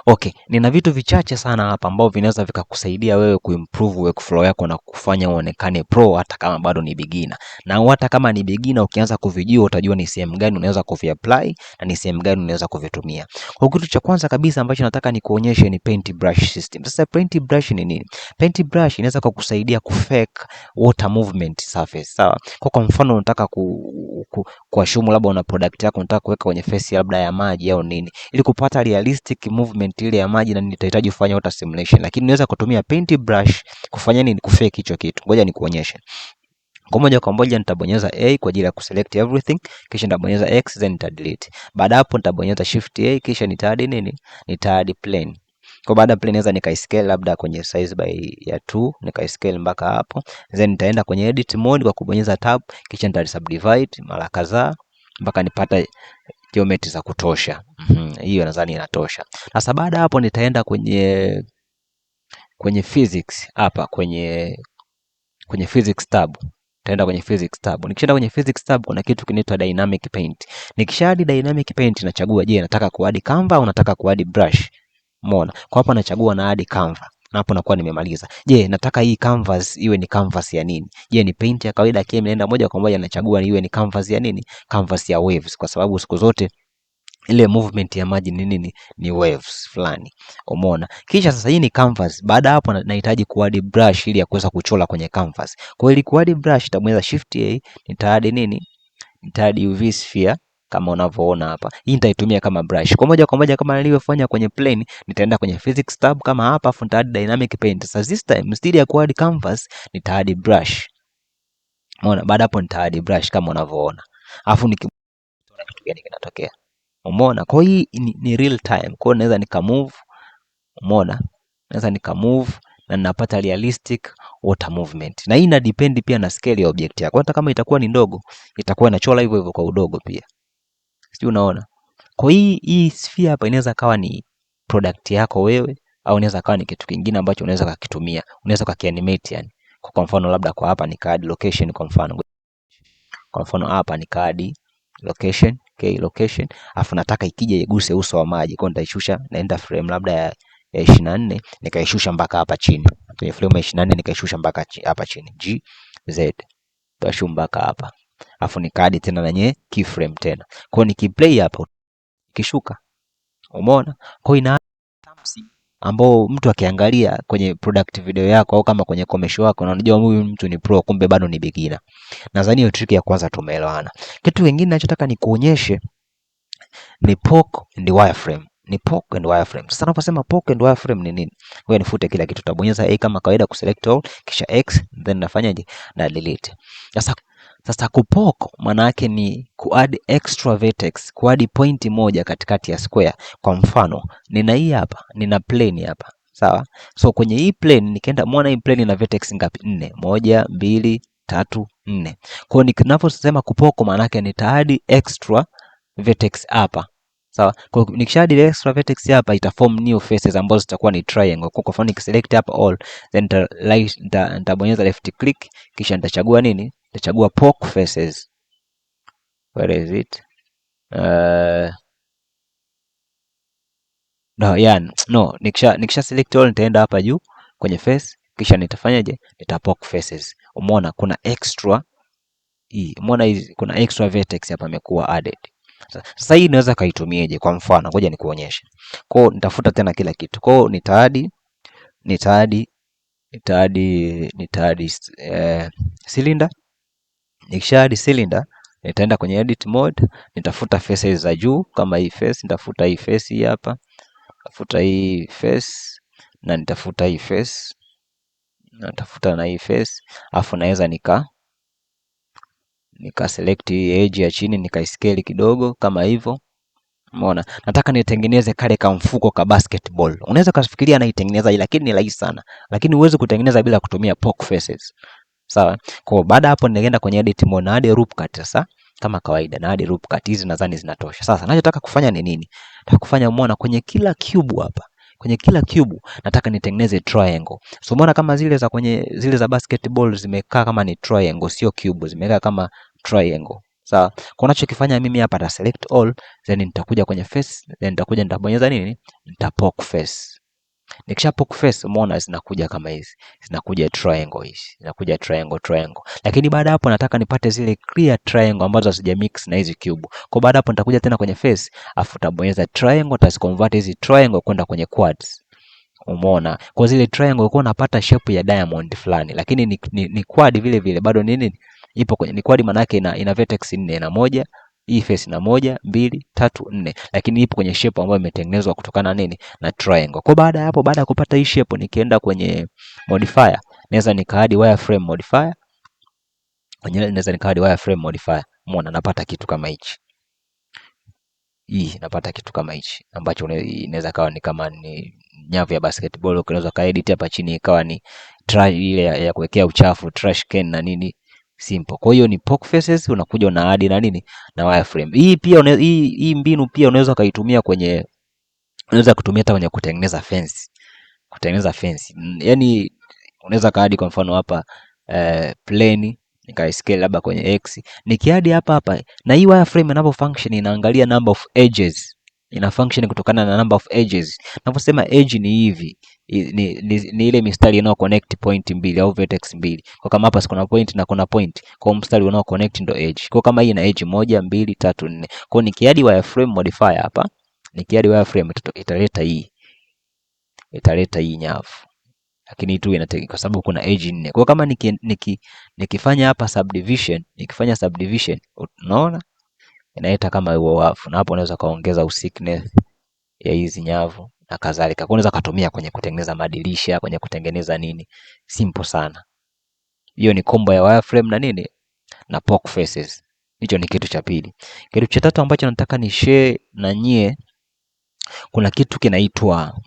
Okay, nina vitu vichache sana hapa ambao vinaweza vikakusaidia wewe kuimprove workflow yako na kufanya uonekane pro hata kama bado ni beginner. Na hata kama ni beginner ukianza kuvijua utajua ni sehemu gani unaweza kuviapply na ni sehemu gani unaweza kuvitumia. Kwa kitu cha kwanza kabisa ambacho nataka nikuonyeshe ni paintbrush system. Sasa paintbrush ni nini? Paintbrush inaweza kukusaidia kufake water movement surface, sawa? Kwa mfano unataka kuashumu labda una product yako unataka kuweka kwenye face labda ya maji au nini, ili kupata realistic movement ile ya maji, na nitahitaji kufanya water simulation, lakini naweza kutumia paintbrush kufanya nini? Kufake hicho kitu. Ngoja nikuonyeshe. Kwa moja nitabonyeza A kwa ajili ya kuselect everything, kisha nitabonyeza X then nita delete. Baada hapo nitabonyeza shift A kisha nitaadi nini? Nitaadi plane. Kwa baada plane naweza nikaiscale labda kwenye size by ya 2, nikaiscale mpaka hapo. Then nitaenda kwenye edit mode kwa kubonyeza tab kisha nitasubdivide mara kadhaa mpaka nipata geometry za kutosha. Hiyo nadhani inatosha. Sasa baada hapo nitaenda kwenye physics hapa kwenye physics tab. Nitaenda kwenye physics tab. Nikishaenda kwenye physics tab kuna kitu kinaitwa dynamic paint. Nikishaadi dynamic paint nachagua je, nataka kuadi canva au nataka kuadi brush. Umeona? Kwa hapa nachagua na add canva. Na hapo nakuwa nimemaliza. Je, nataka hii canvas iwe ni canvas ya nini? Je, ni paint ya kawaida kia naenda moja kwa moja nachagua iwe ni canvas ya nini? Canvas ya waves, kwa sababu siku zote ile movement ya maji ni nini? Ni waves fulani. Umeona? Kisha sasa hii ni canvas. Baada hapo nahitaji kuadi brush ili ya kuweza kuchora kwenye canvas. Kwa hiyo ili kuadi brush nitabonyeza shift A, nitaadi nini? Nitaadi UV sphere kama unavyoona hapa. Hii nitaitumia kama brush. Kwa moja kama nilivyofanya kwenye plane, nitaenda kwenye physics tab kama hapa, afu nitaadi dynamic paint. Sasa this time instead ya kuadi canvas, nitaadi brush. Umeona? Baada hapo nitaadi brush kama unavyoona. Afu nikiona kitu gani kinatokea. Umeona? Kwa hii ni real time. Kwa hiyo naweza nika move. Umeona? Naweza nika move na ninapata realistic water movement. Na hii ina depend pia na scale ya object yako. Hata kama itakuwa ni ndogo, itakuwa inachora hivyo hivyo kwa udogo pia. Sijui unaona? Kwa hii sphere hapa inaweza kawa ni product yako wewe, au inaweza kawa ni kitu kingine ambacho unaweza kukitumia. Unaweza kukianimate yani. Kwa mfano labda kwa hapa nika add location kwa mfano. Kwa mfano hapa nika add location, location, afu nataka ikija iguse uso wa maji. Kwa nitaishusha, naenda frame labda ya 24 nikaishusha mpaka hapa chini. Kwenye frame ya 24 nikaishusha mpaka hapa chini. G Z. Tuashu mpaka hapa. Afu nikaadi tena na keyframe tena. Kwa nikiplay hapa kishuka. Umeona? Kwa ina ambao mtu akiangalia kwenye product video yako au kama kwenye commercial yako na unajua huyu mtu ni pro, kumbe bado ni beginner. Nadhani hiyo trick ya kwanza tumeelewana. Kitu kingine ninachotaka nikuonyeshe ni poke and wireframe. Ni poke and wireframe. Sasa naposema poke and wireframe ni nini? Wewe nifute kila kitu. Utabonyeza A kama kawaida kuselect all, kisha X, then nafanyaje? Na delete. Sasa kupoke maana yake ni kuadd extra vertex, kuadd point moja katikati ya square. Kwa mfano, nina hii hapa, nina plane hapa. Sawa? So kwenye hii plane nikaenda, muona hii plane ina vertex ngapi? 4. 1 2 3 4. Kwa hiyo ninaposema kupoke maana yake nitaadi extra vertex hapa. Sawa? Kwa hiyo nikishaadi extra vertex hapa itaform new faces ambazo zitakuwa ni triangle. Kwa mfano nikiselect hapa all, then nitabonyeza left click kisha nitachagua nini? Nitachagua poke faces. Where is it? Nikisha select all nitaenda hapa juu kwenye face kisha nitafanyaje? Poke faces. Umeona kuna extra hii. Umeona hizi kuna extra vertex hapa imekuwa added. Sasa hii inaweza kaitumieje? Kwa mfano ngoja nikuonyeshe. Kwa hiyo nitafuta tena kila kitu. Kwa hiyo nitaadi cylinder. Nikishaadi cylinder nitaenda kwenye edit mode, nitafuta faces za juu kama hii face, nitafuta hii face hii hapa. Nitafuta hii face na nitafuta hii face. Natafuta na hii face, afu naweza nika select edge ya chini nikaiscale kidogo kama hivyo. Umeona? Nataka nitengeneze kale ka mfuko ka basketball. Unaweza kufikiria naitengeneza lakini ni rahisi sana. Lakini uweze kutengeneza bila kutumia poke faces. Sawa? Kwa baada hapo ninaenda kwenye edit mode na add loop cut sasa kama kawaida na add loop cut. Hizi nadhani zinatosha. Sasa ninachotaka kufanya ni nini? Nataka kufanya, umeona kwenye kila cube hapa. Kwenye kila cube nataka nitengeneze triangle. So umeona kama zile za basketball zimekaa kama ni triangle, sio cube, zimekaa kama triangle. Sawa. Kwa unachokifanya mimi hapa na select all, then nitakuja kwenye face, then nitabonyeza nini? Nitapoke face. Nikisha poke face, umeona zinakuja kama hizi. Zinakuja triangle hizi. Zinakuja triangle. Lakini baada hapo nataka nipate zile clear triangle ambazo hazija mix na hizi cube. Kwa baada hapo nitakuja tena kwenye face, afu utabonyeza triangle, convert hizi triangle kwenda kwenye quads. Umeona? Kwa zile triangle uko unapata shape ya diamond fulani, lakini ni quad vile vile bado nini? Ipo kwenye ni quad, maana yake ina vertex 4 na moja, hii face na 1 2 3 4, lakini ipo kwenye shape ambayo imetengenezwa kutokana nini? Na triangle. Kwa baada ya hapo, baada ya kupata hii shape, nikienda kwenye modifier, naweza nikaadi wireframe modifier. Naweza nikaadi wireframe modifier. Umeona, napata kitu kama hichi. Napata kitu kama hichi ambacho inaweza kawa ni kama ni nyavu ya basketball. Unaweza kaedit hapa chini ikawa ni trash ile ya kuwekea uchafu, trash can na nini, simple. Kwa hiyo ni poke faces, unakuja una add na nini na wireframe. Hii pia hii mbinu pia unaweza kaitumia kwenye, unaweza kutumia hata kwenye kutengeneza fence. Yani unaweza kaadi kwa mfano hapa plane nikaiscale labda kwenye x, nikiadi hapa na hii wireframe inapo function inaangalia number of edges, ina function kutokana na number of edges. Naposema edge ni hivi, ni ile mistari inayo connect point mbili au vertex mbili. Kwa kama hapa kuna point na kuna point, kwa mstari unao connect ndo edge. Kwa kama hii ina edge 1 2 3 4, kwa nikiadi wireframe modifier hapa, nikiadi wireframe italeta hii nyavu, lakini tu kwa sababu kuna edge 4. Kwa kama nikifanya hapa subdivision, unaona inaita kama huo wafu, na hapo unaweza kaongeza thickness ya hizi nyavu na kadhalika. Kwa unaweza kutumia kwenye kutengeneza madirisha, kwenye kutengeneza nini, simple sana. Hiyo ni combo ya wireframe na nini na poke faces. Hicho ni kitu cha pili. Kitu cha tatu ambacho nataka ni share na nyie, kuna kitu kinaitwa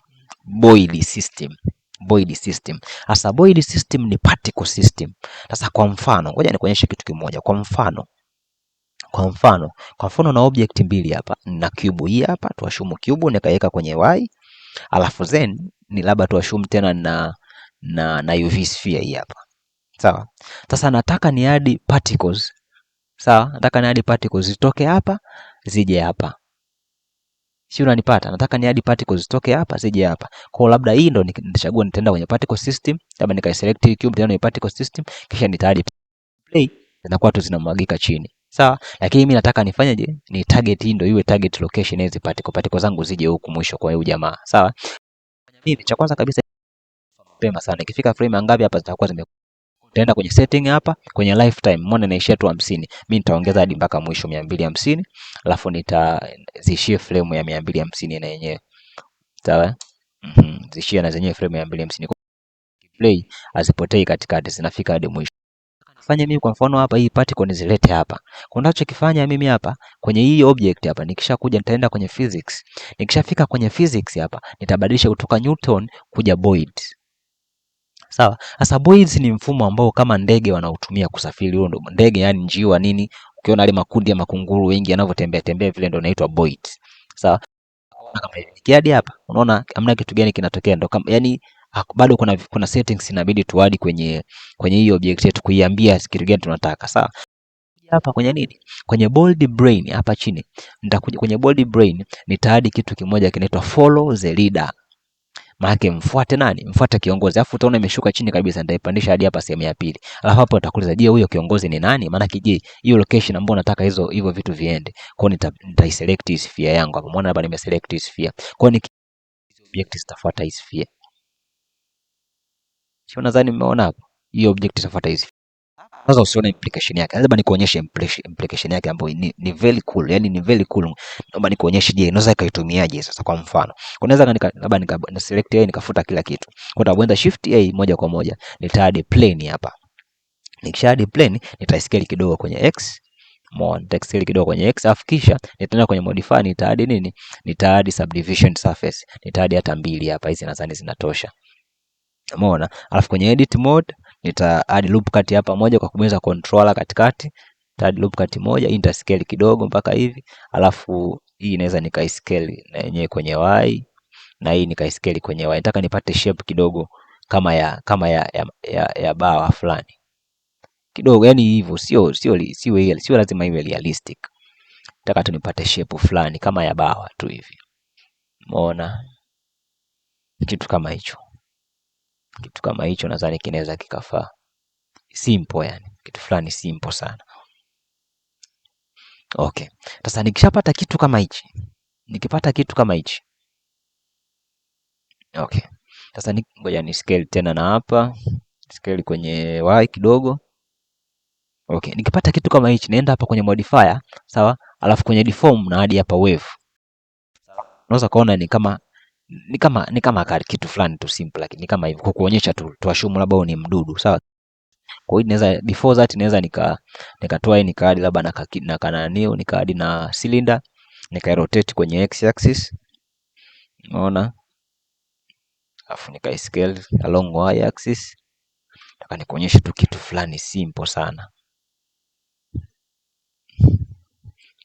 Boyd system. Sasa Boyd system ni particle system. Sasa kwa mfano, ngoja nikuonyeshe kitu kimoja. Kwa mfano na object mbili hapa, na cube hii hapa, tuashumu cube nikaweka kwenye y, alafu then ni labda tuashumu tena na UV sphere hii hapa. Sawa? Sasa nataka ni add particles. Sawa? Nataka ni add particles zitoke hapa zije hapa. Si unanipata? Nataka ni add particles zitoke hapa zije hapa. Kwa labda hii ndo nitachagua, nitaenda kwenye particle system, labda nikaiselect hii cube tena kwenye particle system, kisha nitaadi play, zinakuwa tu zinamwagika chini. Sawa? Lakini mimi nataka nifanyeje? Ni target hii ndo iwe target location hizi particle zangu zije huku mwisho kwa huyu jamaa. Sawa? Nini cha kwanza kabisa, mapema sana. Ikifika frame ngapi hapa zitakuwa nitaenda kwenye setting hapa, kwenye lifetime, mbona inaishia tu 50. Mimi nitaongeza hadi mpaka mwisho 250, alafu nitazishia frame ya 250 na yenyewe. Sawa? Zishia na zenyewe frame ya 250. Play azipotei katikati, zinafika hadi mwisho. Fanya mimi kwa mfano hapa hii particle nizilete hapa. Kwa ninachokifanya mimi hapa kwenye hii object hapa, nikishakuja nitaenda kwenye physics. Nikishafika kwenye physics hapa, nitabadilisha kutoka Newton kuja Boyd. Sawa? Sasa Boyd ni mfumo ambao kama ndege wanaotumia kusafiri. Huo ndo ndege, yani njiwa nini, ukiona ile makundi ya makunguru wengi yanavyotembea vile ndo inaitwa Boyd. Sawa? Kama hivi. Kiadi hapa, unaona hamna kitu gani kinatokea, ndo kama yani bado kuna settings inabidi tuadi kwenye hii object yetu kuiambia kitu gani tunataka. Sawa? Hapa kwenye nini? Kwenye bold brain hapa chini. Nitakuja kwenye bold brain, nitaadi kitu kimoja kinaitwa follow the leader. Maana mfuate nani? Mfuate kiongozi. Alafu utaona imeshuka chini kabisa, nitaipandisha hadi hapa sehemu ya pili. Alafu hapo utakuuliza, je, huyo kiongozi ni nani? Maana je, hiyo location ambayo nataka hivyo vitu viende. Kwa hiyo nitaiselect hii sphere yangu hapa. Umeona hapa nimeselect hii sphere. Kwa hiyo object zitafuata hii sphere. Sio, nadhani mmeona hapo. Hii object itafuata hii sphere. Sasa usione implication yake. Labda nikuonyeshe implication yake ambayo ni very cool. Yani ni very cool. Naomba nikuonyeshe, je, unaweza kaitumiaje sasa. Kwa mfano, unaweza labda nika select A nikafuta kila kitu. Kwa tabonyeza shift A moja kwa moja, nitaadi plane hapa. Nikishaadi plane, nitaiscale kidogo kwenye x. Nitaiscale kidogo kwenye x, afu kisha nitaenda kwenye modify, nitaadi nini? Nitaadi subdivision surface. Nitaadi hata 2 hapa, hizi nadhani zinatosha. Umeona? Alafu kwenye edit mode nita add loop cut hapa moja kwa kubonyeza controller katikati. Nita add loop cut moja, hii nita scale kidogo mpaka hivi. Alafu hii inaweza nikaiscale na yenyewe kwenye y, na hii nikaiscale kwenye y. Nataka nipate shape kidogo kama ya bawa fulani. kidogo, yani hivyo, sio lazima iwe realistic. Nataka tu nipate shape fulani kama ya bawa tu hivi. Umeona? Kitu kama hicho. Kitu kama hicho nadhani kinaweza kikafaa. Simple yani. Kitu fulani simple sana. Okay. Sasa nikishapata kitu kama hichi. Nikipata kitu kama hichi. Okay. Sasa ngoja ni scale tena na hapa. Scale kwenye y kidogo. Okay. Nikipata kitu kama hichi naenda hapa kwenye modifier, sawa? Alafu kwenye deform na hadi hapa wave. Unaweza kuona ni kama kitu fulani tu simple, lakini kama hivi kwa kuonyesha tu tuashumu labda ni mdudu, sawa? Kwa hiyo naweza before that naweza nikatoa hii nikaadi labda na kananio nikaadi na cylinder rotate kwenye x axis, unaona, alafu scale along y axis. Nataka nikuonyeshe tu kitu fulani simple sana.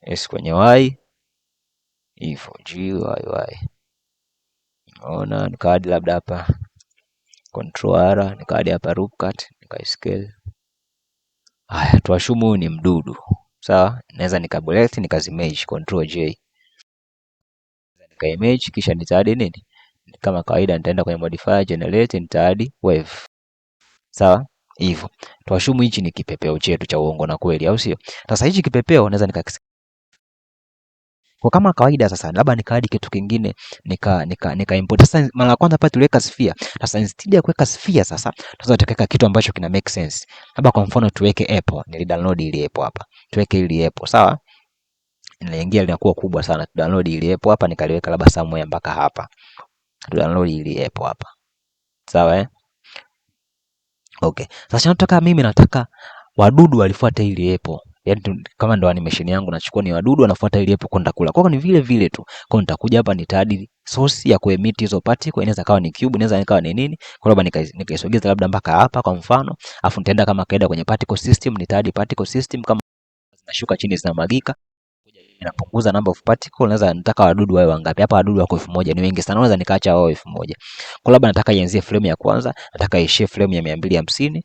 S kwenye y hivyo g y, unaona, nikaadi labda hapa control r, nikaadi hapa loop cut, scale. Haya, tuashumu ni mdudu, sawa? Naweza nikabelect nikazimage control j, image, kisha nitaadi nini, kama kawaida nitaenda kwenye modifier generate, nitaadi wave, sawa? Hivyo tuashumu hichi ni kipepeo chetu cha uongo na kweli, au sio? Sasa hichi kipepeo naweza kwa kama kawaida. Sasa labda nikaadi kitu kingine nika import. Sasa mara ya kwanza hapa tuliweka sphere. Sasa instead ya kuweka sphere, sasa tutaweka kitu ambacho kina make sense. Labda kwa mfano tuweke apple, nilidownload ile apple hapa, tuweke ile apple, sawa? Inaingia linakuwa kubwa sana. Download ile apple hapa, nikaliweka labda somewhere mpaka hapa. Download ile apple hapa, sawa eh? Okay. Sasa nataka wadudu walifuata ile apple. Yaani kama ndo animation yangu nachukua ni wadudu wanafuata ile apple kwenda kula. Kwa hiyo ni vile vile tu. Kwa hiyo nitakuja hapa nitaadi source ya kuemit hizo particle, inaweza kawa ni cube, inaweza ikawa ni nini. Kwa hiyo nikaisogeza labda mpaka hapa kwa mfano. Afu nitaenda kama kaida kwenye particle system, nitaadi particle system, kama zinashuka chini zinamwagika, inapunguza number of particle. Naweza nataka wadudu wawe wangapi? Hapa wadudu wako 1000, ni wengi sana. Naweza nikaacha wao 1000. Kwa labda nataka ianzie frame ya kwanza, nataka iishie frame ya 250,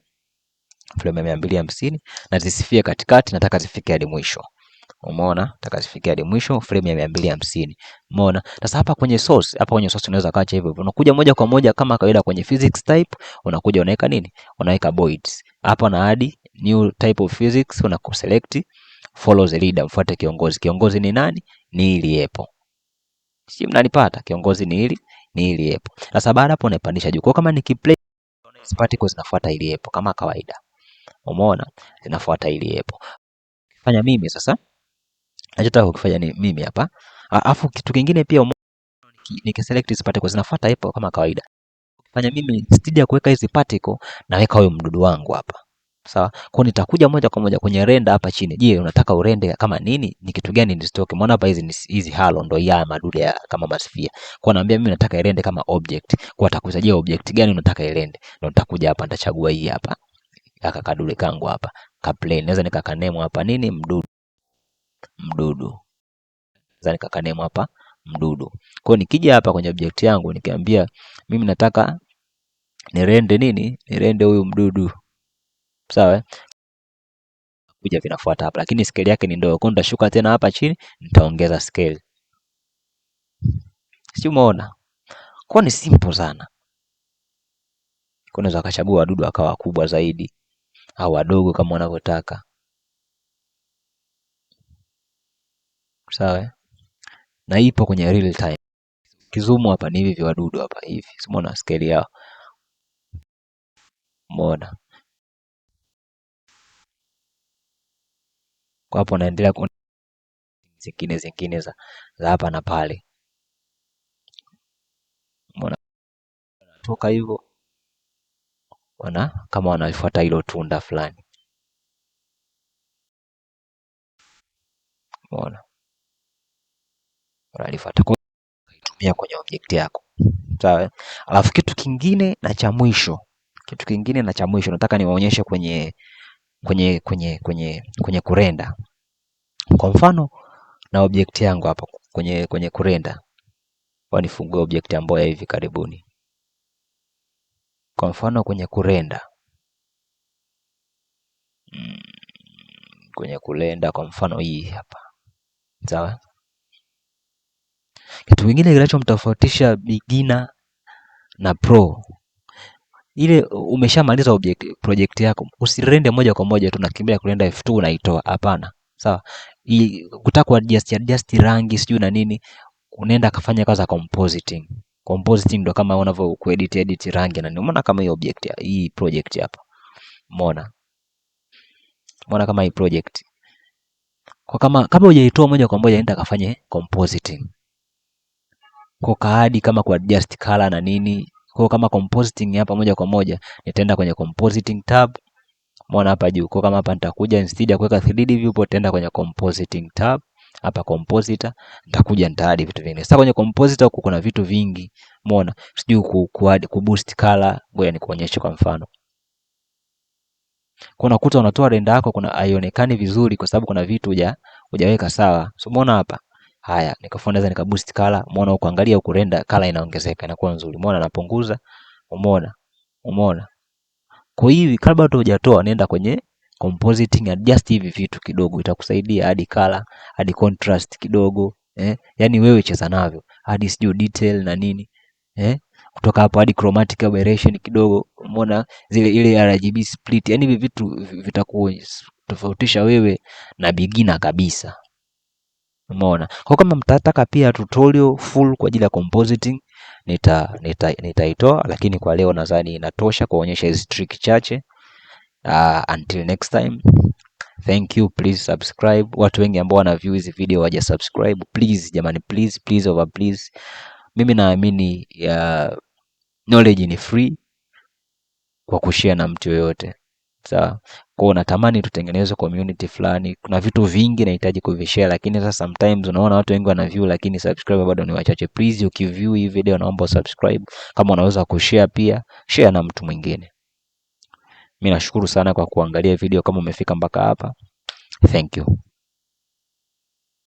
frame ya 250, na zisifie katikati, nataka zifike hadi mwisho. Umeona? Nataka zifike hadi mwisho frame ya 250. Umeona? Sasa hapa kwenye source, unaweza kaacha hivyo. Unakuja moja kwa moja kama kawaida kwenye physics type, unakuja unaweka nini? Unaweka voids. Hapa na hadi new type of physics, unakuselect follow the leader, mfuate kiongozi. Kiongozi ni nani? Ni ili hapo. Si mnanipata? Kiongozi ni ili hapo. Sasa baada hapo unaipandisha juu. Kwa kama nikiplay particles zinafuata ili hapo kama kawaida. Umeona? Zinafuata ili hapo. Fanya mimi sasa. Nachotaka kufanya ni mimi hapa. Alafu kitu kingine pia nikiselect hizi particles zinafuata hapo kama kawaida. Fanya mimi instead ya kuweka hizi particle naweka huyo mdudu wangu hapa. Sawa? Kwa nitakuja moja kwa moja kwenye render hapa chini. Je, unataka urende kama nini? Ni kitu gani nisitoke? Umeona hapa hizi halo ndo ya madude ya kama masphere. Kwa naambia mimi nataka irende kama object. Kwa atakusaidia object gani unataka irende. Ndio nitakuja hapa nitachagua hii hapa. Aka kadude kangu hapa. Ka plane. Naweza nikakanemo hapa nini? Mdudu. Naweza nikakanemo hapa mdudu. Kwa nikija hapa kwenye object yangu nikiambia mimi nataka nirende nini? Nirende huyu mdudu. Sawa? Kuja vinafuata hapa, lakini scale yake ni ndogo. Kwa hiyo nitashuka tena hapa chini, nitaongeza scale. Si umeona? Kwa ni simple sana. Kwa unaweza kuchagua wadudu akawa wakubwa zaidi au wadogo kama unavyotaka. Sawa? Na ipo kwenye real time. Kizumu hapa ni hivi wadudu hapa hivi. Si umeona scale yao? Umeona? Kwa hapo naendelea ku zingine za hapa na pale. Umeona? Toka hivyo kama wanalifuata hilo tunda fulani. Umeona? Wanalifuata kwa kutumia kwenye object yako. Sawa? Alafu kitu kingine na cha mwisho. Nataka niwaonyeshe kwenye kurenda. Kwa mfano na object yangu hapa kwenye kurenda. Nifungue object ambayo hivi karibuni. Kwa mfano kwenye kurenda. kwenye kulenda kwa mfano hii hapa. Sawa? Kitu kingine kinachomtofautisha beginner na pro, ile umeshamaliza project yako, usirende moja kwa moja tunakimbia kurenda F2 unaitoa. Hapana. Sawa? Kutaka kuadjust rangi sijui na nini, unaenda kafanya kazi ya compositing. Compositing ndo kama unavyo edit rangi na nini. Umeona kama hii hii project hapa. Umeona kama hii project. Kwa kama hujaitoa moja kwa moja, nenda kafanye compositing. Kwa kaadi kama kuadjust color na nini. Kwa kama compositing hapa moja kwa moja, nitaenda kwenye compositing tab. Umeona hapa juu. Kwa kama hapa nitakuja instead ya kuweka 3D viewport, nitaenda kwenye compositing tab. Hapa compositor, nitakuja nitaadi vitu vingine. Sasa kwenye compositor huko kuna vitu vingi. Umeona? Sijui ku boost color. Ngoja nikuonyeshe kwa mfano. Kuna kuta unatoa render yako kuna haionekani vizuri kwa sababu kuna vitu hujaweka sawa. So umeona hapa? Haya, nikafanya nika boost color. Umeona huko, angalia huko render color inaongezeka, inakuwa nzuri. Umeona napunguza. Umeona? Kwa hivi kabla hata hujatoa, nenda kwenye compositing, adjust hivi vitu kidogo, itakusaidia hadi color, hadi contrast kidogo, yani wewe cheza navyo, hadi sijui detail na nini, kutoka hapo hadi chromatic aberration kidogo. Umeona ile RGB split, yani hivi vitu vitakutofautisha wewe na beginner kabisa. Umeona? Kwa kama mtataka pia tutorial full kwa ajili ya compositing, nitaitoa, lakini kwa leo nadhani inatosha kuonyesha hizi trick chache. Until next time, thank you. Please subscribe. Watu wengi ambao wana view hizi video waje subscribe, please jamani, please over please. Mimi naamini knowledge ni free kwa kushare na mtu yoyote. Sawa? Kwa natamani tutengeneze community fulani. Kuna vitu vingi nahitaji kuvishare, lakini sasa sometimes unaona watu wengi wana view lakini subscribe bado ni wachache. Please ukiview hii video naomba subscribe. Kama unaweza kushare pia, share na mtu mwingine. Mimi nashukuru sana kwa kuangalia video. Kama umefika mpaka hapa, thank you.